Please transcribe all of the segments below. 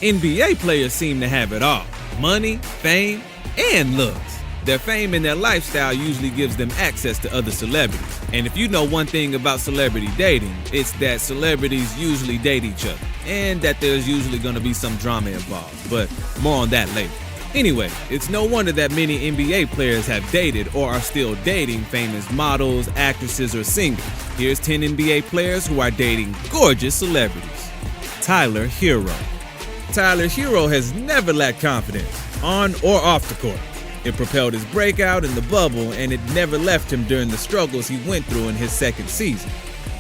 NBA players seem to have it all: money, fame, and looks. Their fame and their lifestyle usually gives them access to other celebrities. And if you know one thing about celebrity dating, it's that celebrities usually date each other, and that there's usually going to be some drama involved, but more on that later. Anyway, it's no wonder that many NBA players have dated or are still dating famous models, actresses, or singers. Here's 10 NBA players who are dating gorgeous celebrities. Tyler Herro. Tyler Herro has never lacked confidence, on or off the court. It propelled his breakout in the bubble, and it never left him during the struggles he went through in his second season.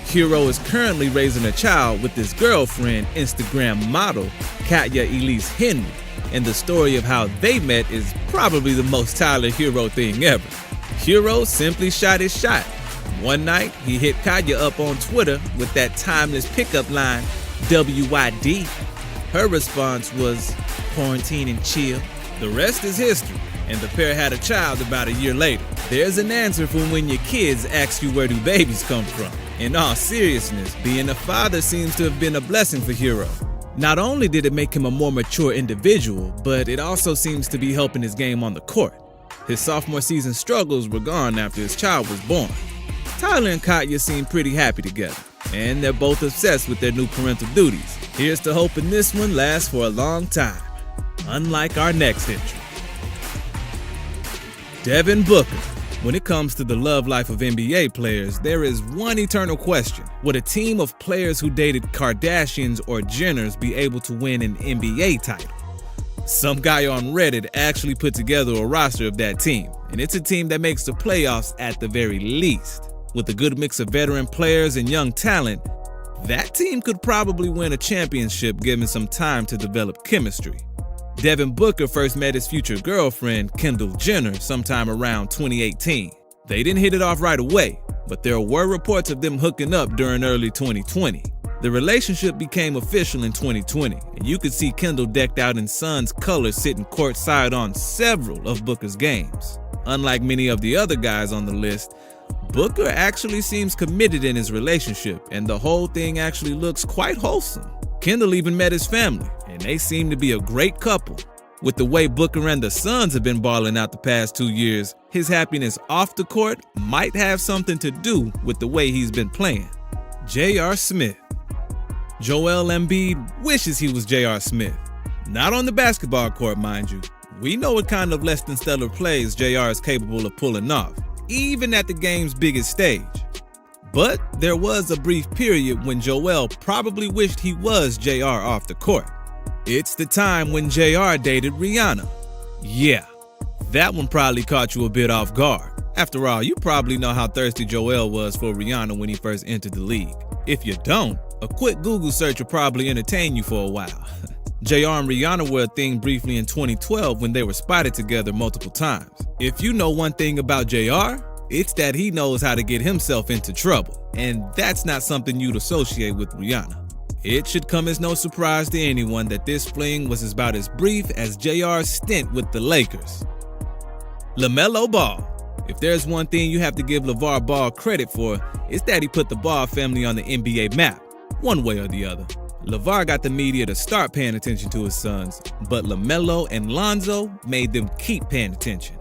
Herro is currently raising a child with his girlfriend, Instagram model Katya Elise Henry, and the story of how they met is probably the most Tyler Herro thing ever. Herro simply shot his shot. One night, he hit Katya up on Twitter with that timeless pickup line, WYD. Her response was, "Quarantine and chill." The rest is history, and the pair had a child about a year later. There's an answer for when your kids ask you where do babies come from. In all seriousness, being a father seems to have been a blessing for Herro. Not only did it make him a more mature individual, but it also seems to be helping his game on the court. His sophomore season struggles were gone after his child was born. Tyler and Katya seem pretty happy together, and they're both obsessed with their new parental duties. Here's to hoping this one lasts for a long time, unlike our next entry. Devin Booker. When it comes to the love life of NBA players, there is one eternal question. Would a team of players who dated Kardashians or Jenners be able to win an NBA title? Some guy on Reddit actually put together a roster of that team, and it's a team that makes the playoffs at the very least. With a good mix of veteran players and young talent, that team could probably win a championship given some time to develop chemistry. Devin Booker first met his future girlfriend, Kendall Jenner, sometime around 2018. They didn't hit it off right away, but there were reports of them hooking up during early 2020. The relationship became official in 2020, and you could see Kendall decked out in Suns colors sitting courtside on several of Booker's games. Unlike many of the other guys on the list, Booker actually seems committed in his relationship, and the whole thing actually looks quite wholesome. Kendall even met his family, and they seem to be a great couple. With the way Booker and the Suns have been balling out the past 2 years, his happiness off the court might have something to do with the way he's been playing. J.R. Smith. Joel Embiid wishes he was J.R. Smith. Not on the basketball court, mind you. We know what kind of less than stellar plays J.R. is capable of pulling off, even at the game's biggest stage. But there was a brief period when Joel probably wished he was JR off the court. It's the time when JR dated Rihanna. Yeah, that one probably caught you a bit off guard. After all, you probably know how thirsty Joel was for Rihanna when he first entered the league. If you don't, a quick Google search will probably entertain you for a while. JR and Rihanna were a thing briefly in 2012 when they were spotted together multiple times. If you know one thing about JR, it's that he knows how to get himself into trouble, and that's not something you'd associate with Rihanna. It should come as no surprise to anyone that this fling was about as brief as JR's stint with the Lakers. LaMelo Ball. If there's one thing you have to give LeVar Ball credit for, it's that he put the Ball family on the NBA map, one way or the other. LeVar got the media to start paying attention to his sons, but LaMelo and Lonzo made them keep paying attention.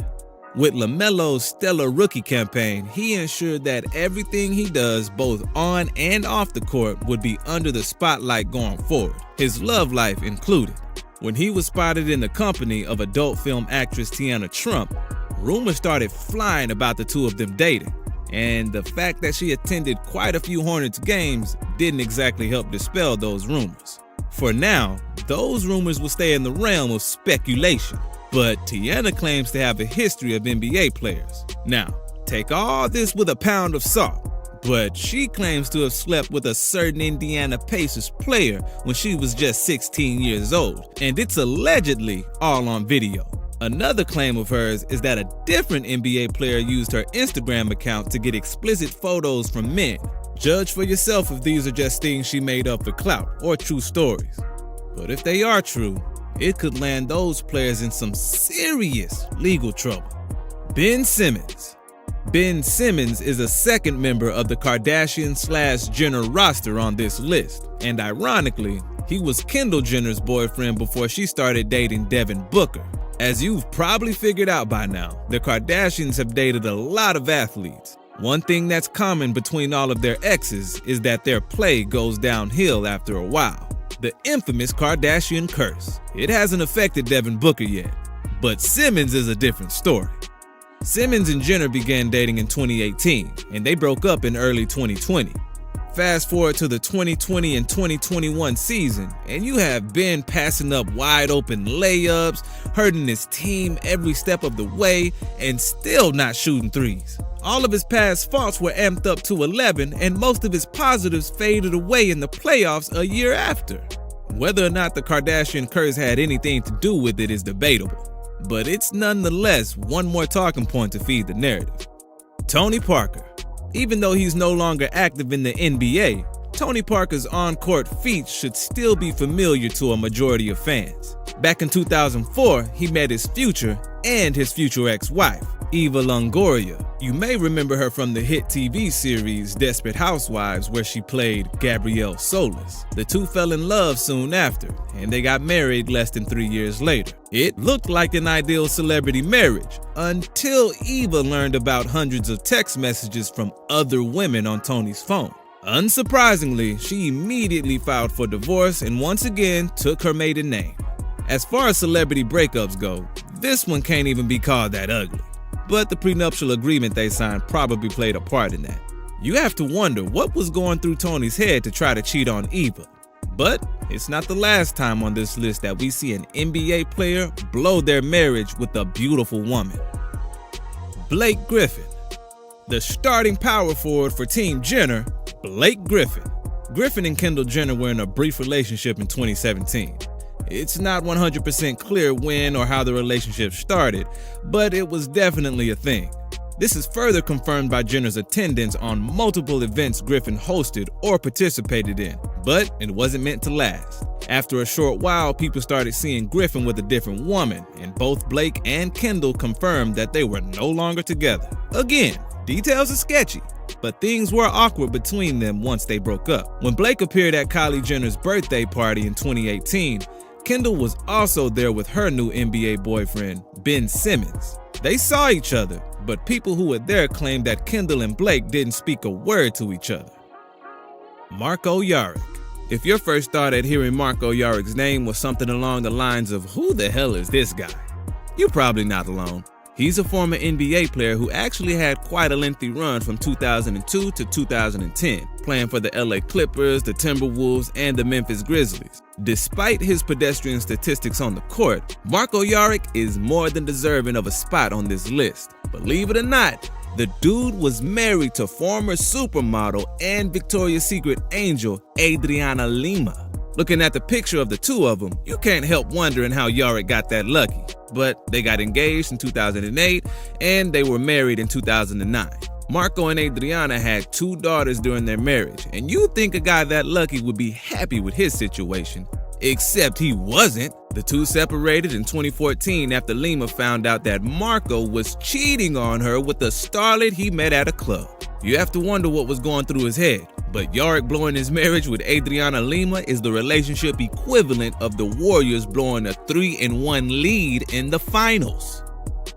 With LaMelo's stellar rookie campaign, he ensured that everything he does, both on and off the court, would be under the spotlight going forward, his love life included. When he was spotted in the company of adult film actress Tiana Trump, rumors started flying about the two of them dating, and the fact that she attended quite a few Hornets games didn't exactly help dispel those rumors. For now, those rumors will stay in the realm of speculation. But Tiana claims to have a history of NBA players. Now, take all this with a pound of salt, but she claims to have slept with a certain Indiana Pacers player when she was just 16 years old, and it's allegedly all on video. Another claim of hers is that a different NBA player used her Instagram account to get explicit photos from men. Judge for yourself if these are just things she made up for clout or true stories. But if they are true, it could land those players in some serious legal trouble. Ben Simmons. Ben Simmons is a second member of the Kardashian/Jenner roster on this list, and ironically, He was Kendall Jenner's boyfriend before she started dating Devin Booker. As you've probably figured out by now, the Kardashians have dated a lot of athletes. One thing that's common between all of their exes is that their play goes downhill after a while. The infamous Kardashian curse. It hasn't affected Devin Booker yet, but Simmons is a different story. Simmons and Jenner began dating in 2018, and they broke up in early 2020. Fast forward to the 2020 and 2021 season, and you have Ben passing up wide open layups, hurting his team every step of the way, and still not shooting threes. All of his past faults were amped up to 11, and most of his positives faded away in the playoffs a year after. Whether or not the Kardashian curse had anything to do with it is debatable, but it's nonetheless one more talking point to feed the narrative. Tony Parker. Even though he's no longer active in the NBA, Tony Parker's on-court feats should still be familiar to a majority of fans. Back in 2004, he met his future and his future ex-wife, Eva Longoria. You may remember her from the hit TV series Desperate Housewives, where she played Gabrielle Solis. The two fell in love soon after, and they got married less than 3 years later. It looked like an ideal celebrity marriage until Eva learned about hundreds of text messages from other women on Tony's phone. Unsurprisingly, she immediately filed for divorce and once again took her maiden name. As far as celebrity breakups go, this one can't even be called that ugly. But the prenuptial agreement they signed probably played a part in that. You have to wonder what was going through Tony's head to try to cheat on Eva. But it's not the last time on this list that we see an NBA player blow their marriage with a beautiful woman. Blake Griffin. The starting power forward for Team Jenner, Blake Griffin. Griffin and Kendall Jenner were in a brief relationship in 2017. It's not 100% clear when or how the relationship started, but it was definitely a thing. This is further confirmed by Jenner's attendance on multiple events Griffin hosted or participated in, but it wasn't meant to last. After a short while, people started seeing Griffin with a different woman, and both Blake and Kendall confirmed that they were no longer together. Again, details are sketchy, but things were awkward between them once they broke up. When Blake appeared at Kylie Jenner's birthday party in 2018, Kendall was also there with her new NBA boyfriend, Ben Simmons. They saw each other, but people who were there claimed that Kendall and Blake didn't speak a word to each other. Marko Jaric. If your first thought at hearing Marko Jaric's name was something along the lines of "who the hell is this guy?" you're probably not alone. He's a former NBA player who actually had quite a lengthy run from 2002 to 2010, playing for the LA Clippers, the Timberwolves, and the Memphis Grizzlies. Despite his pedestrian statistics on the court, Marko Jaric is more than deserving of a spot on this list. Believe it or not, the dude was married to former supermodel and Victoria's Secret angel Adriana Lima. Looking at the picture of the two of them, you can't help wondering how Jaric got that lucky. But they got engaged in 2008 and they were married in 2009. Marko and Adriana had 2 daughters during their marriage, and you'd think a guy that lucky would be happy with his situation. Except he wasn't. The two separated in 2014 after Lima found out that Marko was cheating on her with a starlet he met at a club. You have to wonder what was going through his head. But Jaric blowing his marriage with Adriana Lima is the relationship equivalent of the Warriors blowing a 3-1 lead in the finals.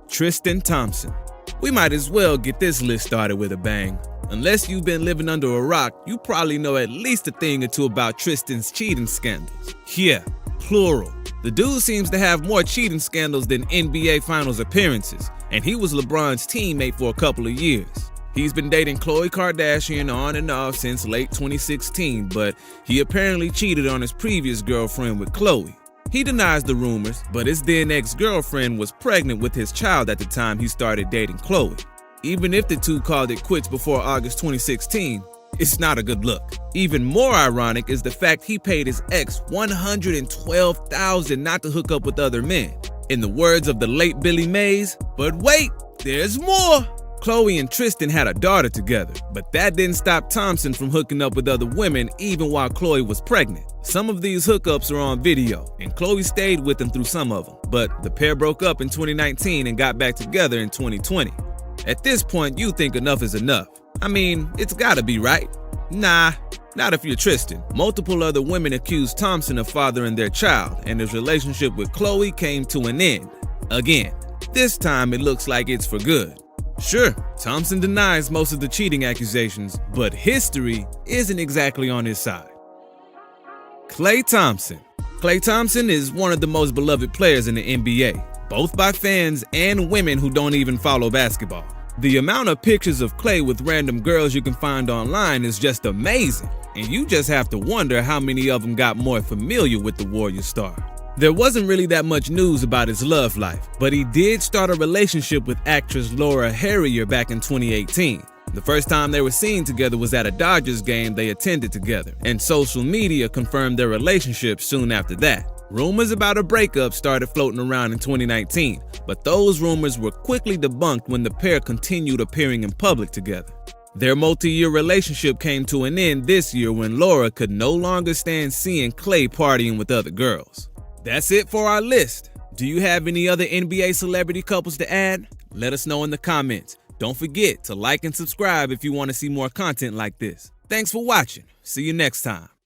Tristan Thompson. We might as well get this list started with a bang. Unless you've been living under a rock, you probably know at least a thing or two about Tristan's cheating scandals. Yeah, plural. The dude seems to have more cheating scandals than NBA Finals appearances, and he was LeBron's teammate for a couple of years. He's been dating Khloe Kardashian on and off since late 2016, but he apparently cheated on his previous girlfriend with Khloe. He denies the rumors, but his then ex-girlfriend was pregnant with his child at the time he started dating Khloe. Even if the two called it quits before August 2016, it's not a good look. Even more ironic is the fact he paid his ex $112,000 not to hook up with other men. In the words of the late Billy Mays, but wait, there's more! Khloe and Tristan had a daughter together, but that didn't stop Thompson from hooking up with other women even while Khloe was pregnant. Some of these hookups are on video, and Khloe stayed with him through some of them, but the pair broke up in 2019 and got back together in 2020. At this point, you think enough is enough. I mean, it's gotta be, right? Nah, Not if you're Tristan. Multiple other women accused Thompson of fathering their child, and his relationship with Khloe came to an end. Again, this time it looks like it's for good. Sure, Thompson denies most of the cheating accusations, but history isn't exactly on his side. Klay Thompson. Klay Thompson is one of the most beloved players in the NBA, both by fans and women who don't even follow basketball. The amount of pictures of Klay with random girls you can find online is just amazing, and you just have to wonder how many of them got more familiar with the Warrior star. There wasn't really that much news about his love life, but he did start a relationship with actress Laura Harrier back in 2018. The first time they were seen together was at a Dodgers game they attended together, and social media confirmed their relationship soon after that. Rumors about a breakup started floating around in 2019, but those rumors were quickly debunked when the pair continued appearing in public together. Their multi-year relationship came to an end this year when Laura could no longer stand seeing Klay partying with other girls. That's it for our list. Do you have any other NBA celebrity couples to add? Let us know in the comments. Don't forget to like and subscribe if you want to see more content like this. Thanks for watching. See you next time.